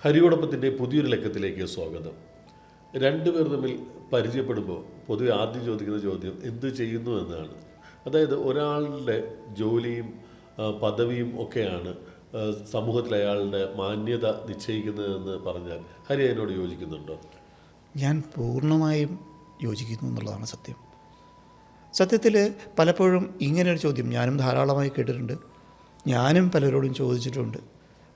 ഹരിയോടൊപ്പത്തിൻ്റെ പുതിയൊരു ലക്കത്തിലേക്ക് സ്വാഗതം. രണ്ടുപേർ തമ്മിൽ പരിചയപ്പെടുമ്പോൾ പൊതുവെ ആദ്യം ചോദിക്കുന്ന ചോദ്യം എന്ത് ചെയ്യുന്നു എന്നാണ്. അതായത് ഒരാളുടെ ജോലിയും പദവിയും ഒക്കെയാണ് സമൂഹത്തിൽ അയാളുടെ മാന്യത നിശ്ചയിക്കുന്നതെന്ന് പറഞ്ഞാൽ ഹരി അതിനോട് യോജിക്കുന്നുണ്ടോ? ഞാൻ പൂർണ്ണമായും യോജിക്കുന്നു എന്നുള്ളതാണ് സത്യം. സത്യത്തിൽ പലപ്പോഴും ഇങ്ങനെയൊരു ചോദ്യം ഞാനും ധാരാളമായി കേട്ടിട്ടുണ്ട്, ഞാനും പലരോടും ചോദിച്ചിട്ടുണ്ട്.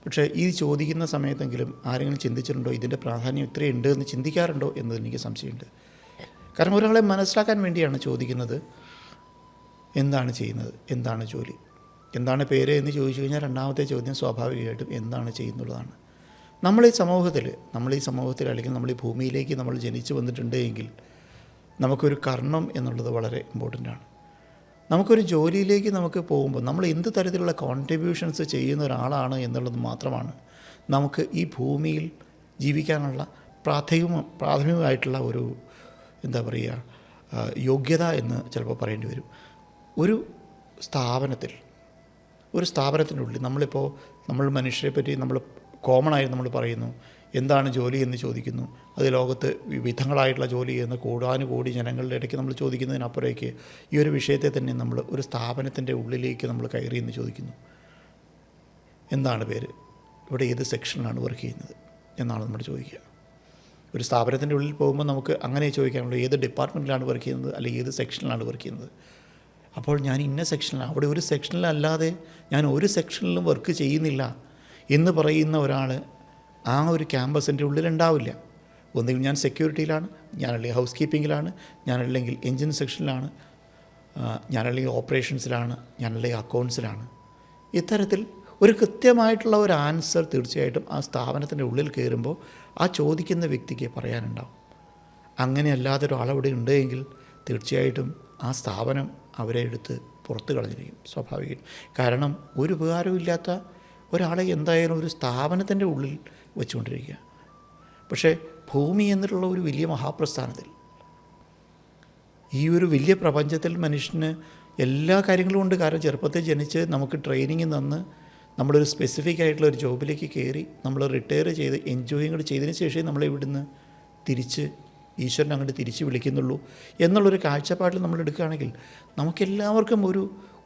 പക്ഷേ ഈ ചോദിക്കുന്ന സമയത്തെങ്കിലും ആരെങ്കിലും ചിന്തിച്ചിട്ടുണ്ടോ, ഇതിൻ്റെ പ്രാധാന്യം ഇത്രയുണ്ട് എന്ന് ചിന്തിക്കാറുണ്ടോ എന്നതിന് എനിക്ക് സംശയമുണ്ട്. കാരണം ഒരാളെ മനസ്സിലാക്കാൻ വേണ്ടിയാണ് ചോദിക്കുന്നത്. എന്താണ് ചെയ്യുന്നത്, എന്താണ് ജോലി, എന്താണ് പേര് എന്ന് ചോദിച്ചു കഴിഞ്ഞാൽ രണ്ടാമത്തെ ചോദ്യം സ്വാഭാവികമായിട്ടും എന്താണ് ചെയ്യുന്നുള്ളതാണ്. നമ്മൾ ഈ സമൂഹത്തിൽ അല്ലെങ്കിൽ നമ്മൾ ഈ ഭൂമിയിലേക്ക് നമ്മൾ ജനിച്ചു വന്നിട്ടുണ്ട് എങ്കിൽ നമുക്കൊരു കർമ്മം എന്നുള്ളത് വളരെ ഇമ്പോർട്ടൻ്റാണ്. നമുക്കൊരു ജോലിയിലേക്ക് നമുക്ക് പോകുമ്പോൾ നമ്മൾ എന്ത് തരത്തിലുള്ള കോൺട്രിബ്യൂഷൻസ് ചെയ്യുന്ന ഒരാളാണ് എന്നുള്ളത് മാത്രമാണ് നമുക്ക് ഈ ഭൂമിയിൽ ജീവിക്കാനുള്ള പ്രാഥമികമായിട്ടുള്ള ഒരു യോഗ്യത എന്ന് ചിലപ്പോൾ പറയേണ്ടി വരും. ഒരു സ്ഥാപനത്തിനുള്ളിൽ നമ്മൾ മനുഷ്യരെ പറ്റി നമ്മൾ കോമണായി നമ്മൾ പറയുന്നു എന്താണ് ജോലി എന്ന് ചോദിക്കുന്നു. അത് ലോകത്ത് വിവിധങ്ങളായിട്ടുള്ള ജോലി എന്ന് കോടാനുകോടി ജനങ്ങളുടെ ഇടയ്ക്ക് നമ്മൾ ചോദിക്കുന്നതിനപ്പുറേക്ക് ഈ ഒരു വിഷയത്തെ തന്നെ നമ്മൾ ഒരു സ്ഥാപനത്തിൻ്റെ ഉള്ളിലേക്ക് നമ്മൾ കയറി എന്ന് ചോദിക്കുന്നു. എന്താണ് പേര്, ഇവിടെ ഏത് സെക്ഷനിലാണ് വർക്ക് ചെയ്യുന്നത് എന്നാണ് നമ്മൾ ചോദിക്കുക. ഒരു സ്ഥാപനത്തിൻ്റെ ഉള്ളിൽ പോകുമ്പോൾ നമുക്ക് അങ്ങനെ ചോദിക്കാനുള്ളൂ, ഏത് ഡിപ്പാർട്ട്മെൻറ്റിലാണ് വർക്ക് ചെയ്യുന്നത് അല്ലെങ്കിൽ ഏത് സെക്ഷനിലാണ് വർക്ക് ചെയ്യുന്നത്. അപ്പോൾ ഞാൻ ഇന്ന സെക്ഷനിലാണ്, അവിടെ ഒരു സെക്ഷനിലല്ലാതെ ഞാൻ ഒരു സെക്ഷനിലും വർക്ക് ചെയ്യുന്നില്ല എന്ന് പറയുന്ന ഒരാൾ ആ ഒരു ക്യാമ്പസിൻ്റെ ഉള്ളിലുണ്ടാവില്ല. ഒന്നുകിൽ ഞാൻ സെക്യൂരിറ്റിയിലാണ്, ഞാനല്ലെങ്കിൽ ഹൗസ് കീപ്പിങ്ങിലാണ്, ഞാനല്ലെങ്കിൽ എൻജിൻ സെക്ഷനിലാണ്, ഞാനല്ലെങ്കിൽ ഓപ്പറേഷൻസിലാണ്, ഞാനല്ലെങ്കിൽ അക്കൗണ്ട്സിലാണ്. ഇത്തരത്തിൽ ഒരു കൃത്യമായിട്ടുള്ള ഒരു ആൻസർ തീർച്ചയായിട്ടും ആ സ്ഥാപനത്തിൻ്റെ ഉള്ളിൽ കയറുമ്പോൾ ആ ചോദിക്കുന്ന വ്യക്തിക്ക് പറയാനുണ്ടാവും. അങ്ങനെയല്ലാതെ ഒരാളവിടെ ഉണ്ടെങ്കിൽ തീർച്ചയായിട്ടും ആ സ്ഥാപനം അവരെ എടുത്ത് പുറത്ത് കളഞ്ഞിരിക്കും സ്വാഭാവികം. കാരണം ഒരു ഉപകാരവും ഇല്ലാത്ത ഒരാളെ എന്തായാലും ഒരു സ്ഥാപനത്തിൻ്റെ ഉള്ളിൽ വെച്ചുകൊണ്ടിരിക്കുക. പക്ഷേ ഭൂമി എന്നുള്ള ഒരു വലിയ മഹാപ്രസ്ഥാനത്തിൽ, ഈ ഒരു വലിയ പ്രപഞ്ചത്തിൽ മനുഷ്യന് എല്ലാ കാര്യങ്ങളും ഉണ്ട്. കാരണം ചെറുപ്പത്തിൽ ജനിച്ച് നമുക്ക് ട്രെയിനിങ് തന്ന് നമ്മളൊരു സ്പെസിഫിക് ആയിട്ടുള്ള ഒരു ജോബിലേക്ക് കയറി നമ്മൾ റിട്ടയർ ചെയ്ത് എൻജോയിങ് കൂടി ചെയ്തതിന് ശേഷമേ നമ്മളെ ഇവിടുന്ന് തിരിച്ച് ഈശ്വരൻ അങ്ങോട്ട് തിരിച്ച് വിളിക്കുന്നുള്ളൂ എന്നുള്ളൊരു കാഴ്ചപ്പാടിൽ നമ്മൾ എടുക്കുകയാണെങ്കിൽ നമുക്കെല്ലാവർക്കും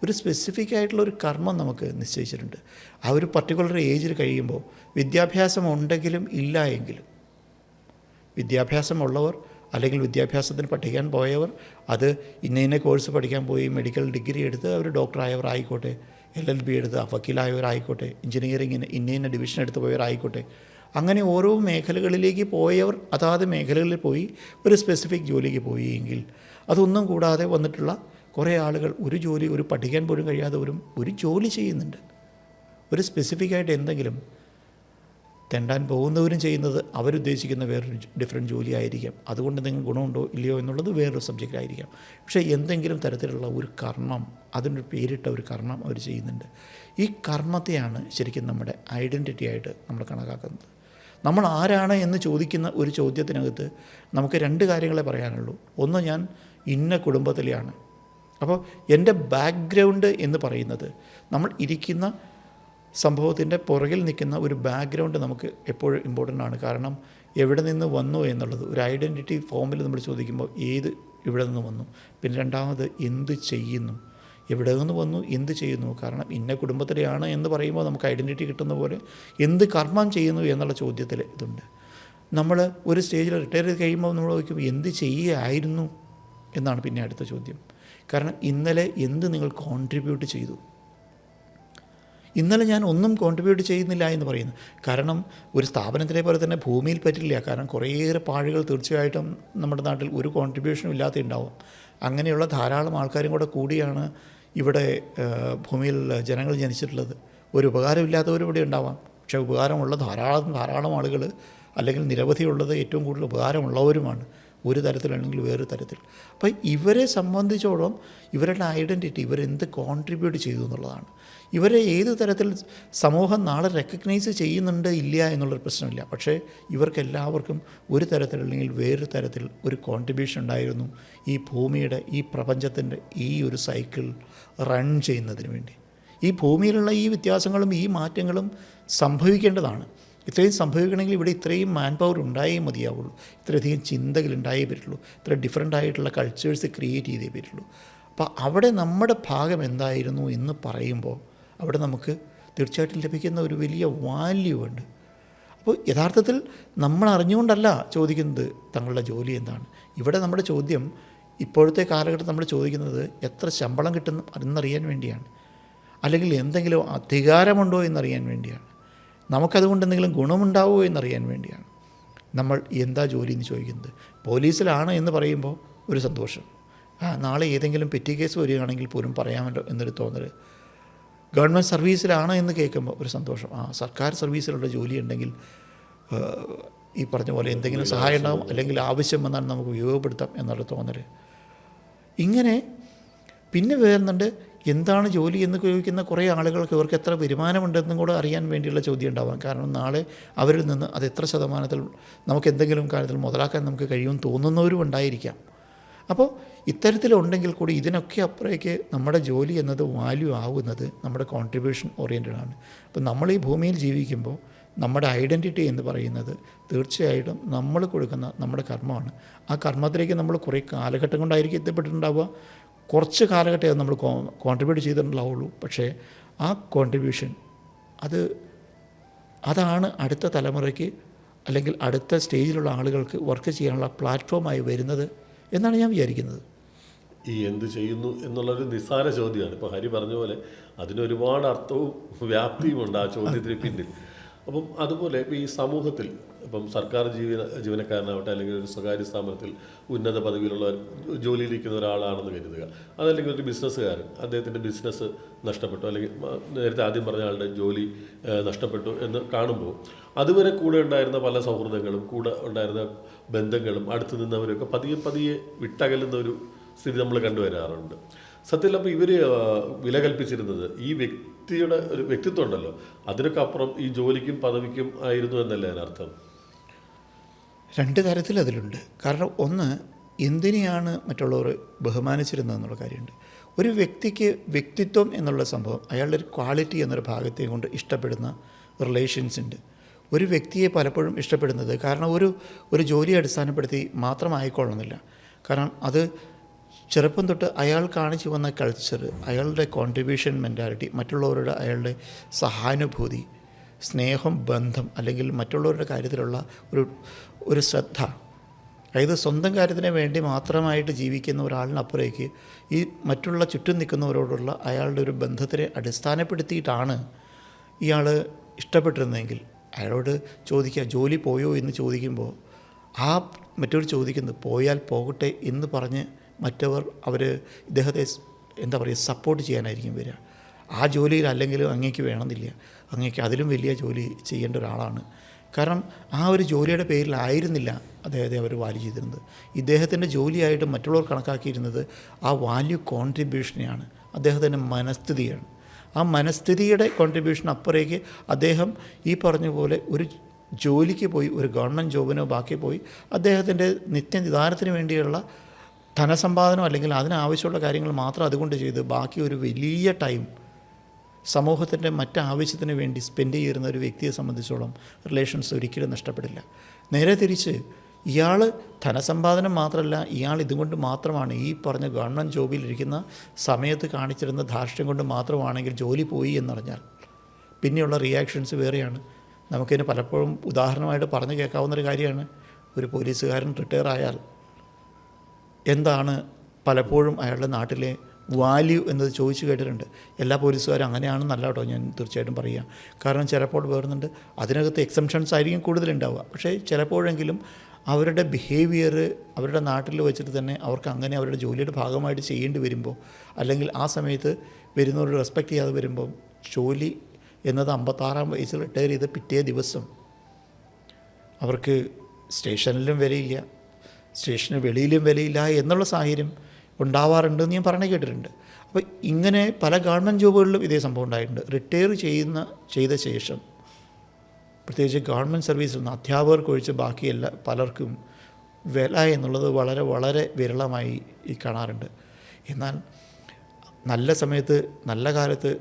ഒരു സ്പെസിഫിക് ആയിട്ടുള്ള ഒരു കർമ്മം നമുക്ക് നിശ്ചയിച്ചിട്ടുണ്ട്. ആ ഒരു പർട്ടിക്കുലർ ഏജിൽ കഴിയുമ്പോൾ വിദ്യാഭ്യാസം ഉണ്ടെങ്കിലും ഇല്ല എങ്കിലും, വിദ്യാഭ്യാസമുള്ളവർ അല്ലെങ്കിൽ വിദ്യാഭ്യാസത്തിന് പഠിക്കാൻ പോയവർ അത് ഇന്ന കോഴ്സ് പഠിക്കാൻ പോയി മെഡിക്കൽ ഡിഗ്രി എടുത്ത് അവർ ഡോക്ടറായവർ ആയിക്കോട്ടെ, LLB എടുത്ത് വക്കീലായവരായിക്കോട്ടെ, എഞ്ചിനീയറിങ്ങിന് ഇന്ന ഡിവിഷൻ എടുത്ത് പോയവരായിക്കോട്ടെ, അങ്ങനെ ഓരോ മേഖലകളിലേക്ക് പോയവർ അതാത് മേഖലകളിൽ പോയി ഒരു സ്പെസിഫിക് ജോലിക്ക് പോയി എങ്കിൽ അതൊന്നും കൂടാതെ വന്നിട്ടുള്ള കുറേ ആളുകൾ ഒരു പഠിക്കാൻ പോലും കഴിയാതെ ഒരു ജോലി ചെയ്യുന്നുണ്ട്. ഒരു സ്പെസിഫിക്കായിട്ട് എന്തെങ്കിലും തെണ്ടാൻ പോകുന്നവരും ചെയ്യുന്നത് അവരുദ്ദേശിക്കുന്ന വേറൊരു ഡിഫറെൻറ്റ് ജോലി ആയിരിക്കാം. അതുകൊണ്ട് എന്തെങ്കിലും ഗുണമുണ്ടോ ഇല്ലയോ എന്നുള്ളത് വേറൊരു സബ്ജക്റ്റ് ആയിരിക്കാം. പക്ഷേ എന്തെങ്കിലും തരത്തിലുള്ള ഒരു കർമ്മം, അതിനൊരു പേരിട്ട ഒരു കർമ്മം അവർ ചെയ്യുന്നുണ്ട്. ഈ കർമ്മത്തെയാണ് ശരിക്കും നമ്മുടെ ഐഡൻറ്റിറ്റി ആയിട്ട് നമ്മൾ കണക്കാക്കുന്നത്. നമ്മൾ ആരാണ് എന്ന് ചോദിക്കുന്ന ഒരു ചോദ്യത്തിനകത്ത് നമുക്ക് രണ്ട് കാര്യങ്ങളെ പറയാനുള്ളൂ. ഒന്ന്, ഞാൻ ഇന്ന കുടുംബത്തിലെയാണ്. അപ്പോൾ എൻ്റെ ബാക്ക്ഗ്രൗണ്ട് എന്ന് പറയുന്നത് നമ്മൾ ഇരിക്കുന്ന സംഭവത്തിൻ്റെ പുറകിൽ നിൽക്കുന്ന ഒരു ബാക്ക്ഗ്രൗണ്ട് നമുക്ക് എപ്പോഴും ഇമ്പോർട്ടൻ്റ് ആണ്. കാരണം എവിടെ നിന്ന് വന്നു എന്നുള്ളത് ഒരു ഐഡൻറ്റിറ്റി ഫോമിൽ നമ്മൾ ചോദിക്കുമ്പോൾ ഇവിടെ നിന്ന് വന്നു, പിന്നെ രണ്ടാമത് എന്ത് ചെയ്യുന്നു, എവിടെ നിന്ന് വന്നു, എന്ത് ചെയ്യുന്നു. കാരണം ഇന്ന കുടുംബത്തിലെയാണ് എന്ന് പറയുമ്പോൾ നമുക്ക് ഐഡൻറ്റിറ്റി കിട്ടുന്ന പോലെ എന്ത് കർമ്മം ചെയ്യുന്നു എന്നുള്ള ചോദ്യത്തിൽ ഇതുണ്ട്. നമ്മൾ ഒരു സ്റ്റേജിൽ റിട്ടയർ ചെയ്ത് കഴിയുമ്പോൾ നമ്മൾ ചോദിക്കും എന്ത് ചെയ്യുകയായിരുന്നു എന്നാണ് പിന്നെ അടുത്ത ചോദ്യം. കാരണം ഇന്നലെ എന്ത് നിങ്ങൾ കോൺട്രിബ്യൂട്ട് ചെയ്തു. ഇന്നലെ ഞാൻ ഒന്നും കോൺട്രിബ്യൂട്ട് ചെയ്യുന്നില്ല എന്ന് പറയുന്നു. കാരണം ഒരു സ്ഥാപനത്തിലെ പോലെ തന്നെ ഭൂമിയിൽ പറ്റില്ല. കാരണം കുറേയേറെ പാഴുകൾ തീർച്ചയായിട്ടും നമ്മുടെ നാട്ടിൽ ഒരു കോൺട്രിബ്യൂഷനും ഇല്ലാതെ ഉണ്ടാവും. അങ്ങനെയുള്ള ധാരാളം ആൾക്കാരും കൂടിയാണ് ഇവിടെ ഭൂമിയിൽ ജനങ്ങൾ ജനിച്ചിട്ടുള്ളത്. ഒരു ഉപകാരമില്ലാത്തവരും ഇവിടെ ഉണ്ടാവാം, പക്ഷേ ഉപകാരമുള്ള ധാരാളം ആളുകൾ അല്ലെങ്കിൽ നിരവധിയുള്ളത് ഏറ്റവും കൂടുതൽ ഉപകാരമുള്ളവരുമാണ് ഒരു തരത്തിലല്ലെങ്കിൽ വേറൊരു തരത്തിൽ. അപ്പോൾ ഇവരെ സംബന്ധിച്ചോളം ഇവരുടെ ഐഡൻറ്റിറ്റി ഇവരെന്ത് കോൺട്രിബ്യൂട്ട് ചെയ്തു എന്നുള്ളതാണ്. ഇവരെ ഏത് തരത്തിൽ സമൂഹം നാളെ റെക്കഗ്നൈസ് ചെയ്യുന്നുണ്ട് ഇല്ല എന്നുള്ളൊരു പ്രശ്നമില്ല. പക്ഷേ ഇവർക്കെല്ലാവർക്കും ഒരു തരത്തിലല്ലെങ്കിൽ വേറൊരു തരത്തിൽ ഒരു കോൺട്രിബ്യൂഷൻ ഉണ്ടായിരുന്നു ഈ ഭൂമിയുടെ, ഈ പ്രപഞ്ചത്തിൻ്റെ ഈ ഒരു സൈക്കിൾ റൺ ചെയ്യുന്നതിന് വേണ്ടി. ഈ ഭൂമിയിലുള്ള ഈ വ്യത്യാസങ്ങളും ഈ മാറ്റങ്ങളും സംഭവിക്കേണ്ടതാണ്. ഇത്രയും സംഭവിക്കണമെങ്കിൽ ഇവിടെ ഇത്രയും മാൻ പവർ ഉണ്ടായേ മതിയാവുള്ളൂ, ഇത്രയധികം ചിന്തകൾ ഉണ്ടായേ പറ്റുള്ളൂ, ഇത്ര ഡിഫറെൻ്റ് ആയിട്ടുള്ള കൾച്ചേഴ്സ് ക്രിയേറ്റ് ചെയ്തേ പറ്റുള്ളൂ. അപ്പോൾ അവിടെ നമ്മുടെ ഭാഗം എന്തായിരുന്നു എന്ന് പറയുമ്പോൾ അവിടെ നമുക്ക് തീർച്ചയായിട്ടും ലഭിക്കുന്ന ഒരു വലിയ വാല്യൂ ഉണ്ട്. അപ്പോൾ യഥാർത്ഥത്തിൽ നമ്മൾ അറിഞ്ഞുകൊണ്ടല്ല ചോദിക്കുന്നത് തങ്ങളുടെ ജോലി എന്താണ്. ഇവിടെ നമ്മുടെ ചോദ്യം ഇപ്പോഴത്തെ കാലഘട്ടത്തിൽ നമ്മൾ ചോദിക്കുന്നത് എത്ര ശമ്പളം കിട്ടുന്നു എന്നറിയാൻ വേണ്ടിയാണ്, അല്ലെങ്കിൽ എന്തെങ്കിലും അധികാരമുണ്ടോ എന്നറിയാൻ വേണ്ടിയാണ്, നമുക്കതുകൊണ്ട് എന്തെങ്കിലും ഗുണമുണ്ടാവുമോ എന്നറിയാൻ വേണ്ടിയാണ് നമ്മൾ എന്താ ജോലി എന്ന് ചോദിക്കുന്നത്. പോലീസിലാണ് എന്ന് പറയുമ്പോൾ ഒരു സന്തോഷം, നാളെ ഏതെങ്കിലും പെറ്റി കേസ് വരികയാണെങ്കിൽ പോലും പറയാമല്ലോ എന്നൊരു തോന്നൽ. ഗവൺമെൻറ് സർവീസിലാണ് എന്ന് കേൾക്കുമ്പോൾ ഒരു സന്തോഷം, സർക്കാർ സർവീസിലുള്ള ജോലി ഉണ്ടെങ്കിൽ ഈ പറഞ്ഞ പോലെ എന്തെങ്കിലും സഹായം ഉണ്ടാകും, അല്ലെങ്കിൽ ആവശ്യം വന്നാൽ നമുക്ക് ഉപയോഗപ്പെടുത്താം എന്നുള്ള തോന്നൽ. ഇങ്ങനെ പിന്നെ വരുന്നുണ്ട് എന്താണ് ജോലി എന്ന് ചോദിക്കുന്ന കുറേ ആളുകൾക്ക് ഇവർക്ക് എത്ര വരുമാനമുണ്ടെന്നും കൂടെ അറിയാൻ വേണ്ടിയുള്ള ചോദ്യം ഉണ്ടാവാം. കാരണം നാളെ അവരിൽ നിന്ന് അത് എത്ര ശതമാനത്തിൽ നമുക്ക് എന്തെങ്കിലും കാര്യത്തിൽ മുതലാക്കാൻ നമുക്ക് കഴിയുമെന്ന് തോന്നുന്നവരും ഉണ്ടായിരിക്കാം. അപ്പോൾ ഇത്തരത്തിലുണ്ടെങ്കിൽ കൂടി ഇതിനൊക്കെ അപ്പുറേക്ക് നമ്മുടെ ജോലി എന്നത് വാല്യൂ ആവുന്നത് നമ്മുടെ കോൺട്രിബ്യൂഷൻ ഓറിയൻറ്റഡ് ആണ്. അപ്പോൾ നമ്മൾ ഈ ഭൂമിയിൽ ജീവിക്കുമ്പോൾ നമ്മുടെ ഐഡൻറ്റിറ്റി എന്ന് പറയുന്നത് തീർച്ചയായിട്ടും നമ്മൾ കൊടുക്കുന്ന നമ്മുടെ കർമ്മമാണ്. ആ കർമ്മത്തിലേക്ക് നമ്മൾ കുറേ കാലഘട്ടം കൊണ്ടായിരിക്കും എത്തിപ്പെട്ടിട്ടുണ്ടാവുക, കുറച്ച് കാലഘട്ടമേ അത് നമ്മൾ കോൺട്രിബ്യൂട്ട് ചെയ്തിട്ടുണ്ടാവുള്ളൂ. പക്ഷേ ആ കോൺട്രിബ്യൂഷൻ അതാണ് അടുത്ത തലമുറയ്ക്ക് അല്ലെങ്കിൽ അടുത്ത സ്റ്റേജിലുള്ള ആളുകൾക്ക് വർക്ക് ചെയ്യാനുള്ള പ്ലാറ്റ്ഫോമായി വരുന്നത് എന്നാണ് ഞാൻ വിചാരിക്കുന്നത്. ഈ എന്ത് ചെയ്യുന്നു എന്നുള്ളൊരു നിസ്സാര ചോദ്യമാണ്. ഇപ്പോൾ ഹരി പറഞ്ഞ പോലെ അതിനൊരുപാട് അർത്ഥവും വ്യാപ്തിയുമുണ്ട് ആ ചോദ്യത്തിന് പിന്നിൽ. അപ്പം അതുപോലെ ഈ സമൂഹത്തിൽ ഇപ്പം സർക്കാർ ജീവനക്കാരനാവട്ടെ, അല്ലെങ്കിൽ ഒരു സ്വകാര്യ സ്ഥാപനത്തിൽ ഉന്നത പദവിയിലുള്ള ജോലിയിലിരിക്കുന്ന ഒരാളാണെന്ന് കരുതുക, അതല്ലെങ്കിൽ ഒരു ബിസിനസ്സുകാരൻ, അദ്ദേഹത്തിൻ്റെ ബിസിനസ് നഷ്ടപ്പെട്ടു, അല്ലെങ്കിൽ നേരത്തെ ആദ്യം പറഞ്ഞ ആളുടെ ജോലി നഷ്ടപ്പെട്ടു എന്ന് കാണുമ്പോൾ അതുവരെ കൂടെ ഉണ്ടായിരുന്ന പല സൗഹൃദങ്ങളും കൂടെ ഉണ്ടായിരുന്ന ബന്ധങ്ങളും അടുത്ത് നിന്നവരൊക്കെ പതിയെ പതിയെ വിട്ടകലുന്ന ഒരു സ്ഥിതി നമ്മൾ കണ്ടുവരാറുണ്ട്. സത്യത്തിൽ അപ്പോൾ ഇവർ വില കൽപ്പിച്ചിരുന്നത് ഈ വ്യക്തിയുടെ ഒരു വ്യക്തിത്വം ഉണ്ടല്ലോ, അതിനൊക്കെ അപ്പുറം ഈ ജോലിക്കും പദവിക്കും ആയിരുന്നു എന്നല്ലേ അതിനർത്ഥം? രണ്ട് തരത്തിൽ അതിലുണ്ട്. കാരണം ഒന്ന്, എന്തിനെയാണ് മറ്റുള്ളവർ ബഹുമാനിച്ചിരുന്നതെന്നുള്ള കാര്യമുണ്ട്. ഒരു വ്യക്തിക്ക് വ്യക്തിത്വം എന്നുള്ള സംഭവം അയാളുടെ ഒരു ക്വാളിറ്റി എന്നൊരു ഭാഗത്തെ കൊണ്ട് ഇഷ്ടപ്പെടുന്ന റിലേഷൻസ് ഉണ്ട്. ഒരു വ്യക്തിയെ പലപ്പോഴും ഇഷ്ടപ്പെടുന്നത് കാരണം ഒരു ജോലിയെ അടിസ്ഥാനപ്പെടുത്തി മാത്രമായിക്കൊള്ളുന്നില്ല. കാരണം അത് ചെറുപ്പം തൊട്ട് അയാൾ കാണിച്ചു വന്ന കൾച്ചർ, അയാളുടെ കോൺട്രിബ്യൂഷൻ മെൻറ്റാലിറ്റി, മറ്റുള്ളവരുടെ അയാളുടെ സഹാനുഭൂതി, സ്നേഹം, ബന്ധം, അല്ലെങ്കിൽ മറ്റുള്ളവരുടെ കാര്യത്തിലുള്ള ഒരു ശ്രദ്ധ, അതായത് സ്വന്തം കാര്യത്തിന് വേണ്ടി മാത്രമായിട്ട് ജീവിക്കുന്ന ഒരാളിനപ്പുറേക്ക് ഈ മറ്റുള്ള ചുറ്റും നിൽക്കുന്നവരോടുള്ള അയാളുടെ ഒരു ബന്ധത്തിനെ അടിസ്ഥാനപ്പെടുത്തിയിട്ടാണ് ഇയാൾ ഇഷ്ടപ്പെട്ടിരുന്നതെങ്കിൽ അയാളോട് ചോദിക്കുക ജോലി പോയോ എന്ന് ചോദിക്കുമ്പോൾ ആ മറ്റൊരു ചോദിക്കുന്നത് പോയാൽ പോകട്ടെ എന്ന് പറഞ്ഞ് മറ്റവർ ഇദ്ദേഹത്തെ സപ്പോർട്ട് ചെയ്യാനായിരിക്കും വരിക. ആ ജോലിയിൽ അല്ലെങ്കിലും അങ്ങേക്ക് വേണമെന്നില്ല, അങ്ങേക്ക് അതിലും വലിയ ജോലി ചെയ്യേണ്ട ഒരാളാണ്. കാരണം ആ ഒരു ജോലിയുടെ പേരിലായിരുന്നില്ല അദ്ദേഹത്തെ അവർ വാല്യൂ ചെയ്തിരുന്നത്. ഇദ്ദേഹത്തിൻ്റെ ജോലിയായിട്ട് മറ്റുള്ളവർ കണക്കാക്കിയിരുന്നത് ആ വാല്യൂ കോൺട്രിബ്യൂഷനെയാണ്, അദ്ദേഹത്തിൻ്റെ മനസ്ഥിതിയാണ്. ആ മനസ്ഥിതിയുടെ കോൺട്രിബ്യൂഷൻ അപ്പുറേക്ക് അദ്ദേഹം ഈ പറഞ്ഞ പോലെ ഒരു ജോലിക്ക് പോയി, ഒരു ഗവൺമെൻറ് ജോബിനോ ബാക്കി പോയി അദ്ദേഹത്തിൻ്റെ നിത്യനിദാനത്തിന് വേണ്ടിയുള്ള ധനസമ്പാദനം അല്ലെങ്കിൽ അതിനാവശ്യമുള്ള കാര്യങ്ങൾ മാത്രം അതുകൊണ്ട് ചെയ്ത് ബാക്കി ഒരു വലിയ ടൈം സമൂഹത്തിൻ്റെ മറ്റാവശ്യത്തിന് വേണ്ടി സ്പെൻഡ് ചെയ്യുന്ന ഒരു വ്യക്തിയെ സംബന്ധിച്ചോളം റിലേഷൻസ് ഒരിക്കലും നഷ്ടപ്പെടില്ല. നേരെ തിരിച്ച് ഇയാൾ ധനസമ്പാദനം മാത്രമല്ല, ഇയാൾ ഇതുകൊണ്ട് മാത്രമാണ് ഈ പറഞ്ഞ ഗവൺമെൻറ് ജോബിലിരിക്കുന്ന സമയത്ത് കാണിച്ചിരുന്ന ധാർഷ്ട്യം കൊണ്ട് മാത്രമാണെങ്കിൽ ജോലി പോയി എന്നറിഞ്ഞാൽ പിന്നെയുള്ള റിയാക്ഷൻസ് വേറെയാണ്. നമുക്കിതിന് പലപ്പോഴും ഉദാഹരണമായിട്ട് പറഞ്ഞു കേൾക്കാവുന്നൊരു കാര്യമാണ്, ഒരു പോലീസുകാരൻ റിട്ടയർ ആയാൽ എന്താണ് പലപ്പോഴും അയാളുടെ നാട്ടിലെ വാല്യൂ എന്നത് ചോദിച്ചു കേട്ടിട്ടുണ്ട്. എല്ലാ പോലീസുകാരും അങ്ങനെയാണെന്നല്ല കേട്ടോ ഞാൻ തീർച്ചയായിട്ടും പറയുക. കാരണം ചിലപ്പോൾ വരുന്നുണ്ട്, അതിനകത്ത് എക്സംഷൻസ് ആയിരിക്കും കൂടുതലുണ്ടാവുക. പക്ഷേ ചിലപ്പോഴെങ്കിലും അവരുടെ ബിഹേവിയർ അവരുടെ നാട്ടിൽ വെച്ചിട്ട് തന്നെ അവർക്ക് അങ്ങനെ അവരുടെ ജോലിയുടെ ഭാഗമായിട്ട് ചെയ്യേണ്ടി വരുമ്പോൾ, അല്ലെങ്കിൽ ആ സമയത്ത് വരുന്നവർ റെസ്പെക്റ്റ് ചെയ്യാതെ വരുമ്പം ജോലി എന്നത് 56-ാം വയസ്സിൽ റിട്ടയർ ചെയ്ത് പിറ്റേ ദിവസം അവർക്ക് സ്റ്റേഷനിലും വിലയില്ല, സ്റ്റേഷന് വെളിയിലും വിലയില്ല എന്നുള്ള സാഹചര്യം ഉണ്ടാവാറുണ്ടെന്ന് ഞാൻ പറഞ്ഞു കേട്ടിട്ടുണ്ട്. അപ്പോൾ ഇങ്ങനെ പല ഗവൺമെൻറ് ജോബുകളിലും ഇതേ സംഭവം ഉണ്ടായിട്ടുണ്ട്. റിട്ടയർ ചെയ്ത ശേഷം പ്രത്യേകിച്ച് ഗവൺമെൻറ് സർവീസിൽ നിന്ന് അധ്യാപകർക്കൊഴിച്ച് ബാക്കി പലർക്കും വില എന്നുള്ളത് വളരെ വളരെ വിരളമായി കാണാറുണ്ട്. എന്നാൽ നല്ല സമയത്ത് നല്ല കാലത്ത്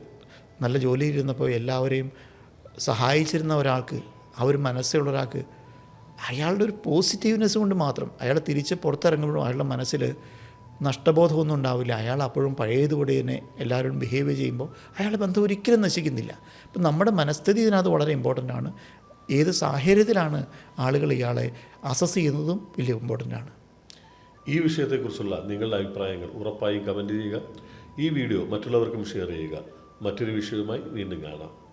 നല്ല ജോലിയിരുന്നപ്പോൾ എല്ലാവരെയും സഹായിച്ചിരുന്ന ഒരാൾക്ക് ആ ഒരു മനസ്സുള്ള ഒരാൾക്ക് അയാളുടെ ഒരു പോസിറ്റീവ്നെസ് കൊണ്ട് മാത്രം അയാൾ തിരിച്ച് പുറത്തിറങ്ങുമ്പോഴും അയാളുടെ മനസ്സിൽ നഷ്ടബോധമൊന്നും ഉണ്ടാവില്ല. അയാൾ അപ്പോഴും പഴയതുപോലെ തന്നെ എല്ലാവരോടും ബിഹേവ് ചെയ്യുമ്പോൾ അയാളുടെ ബന്ധം ഒരിക്കലും നശിക്കുന്നില്ല. അപ്പം നമ്മുടെ മനസ്ഥിതി ഇതിനകത്ത് വളരെ ഇമ്പോർട്ടൻ്റ് ആണ്. ഏത് സാഹചര്യത്തിലാണ് ആളുകൾ ഇയാളെ അസസ് ചെയ്യുന്നതും വലിയ ഇമ്പോർട്ടൻ്റ് ആണ്. ഈ വിഷയത്തെക്കുറിച്ചുള്ള നിങ്ങളുടെ അഭിപ്രായങ്ങൾ ഉറപ്പായും കമൻറ്റ് ചെയ്യുക. ഈ വീഡിയോ മറ്റുള്ളവർക്കും ഷെയർ ചെയ്യുക. മറ്റൊരു വിഷയവുമായി വീണ്ടും കാണാം.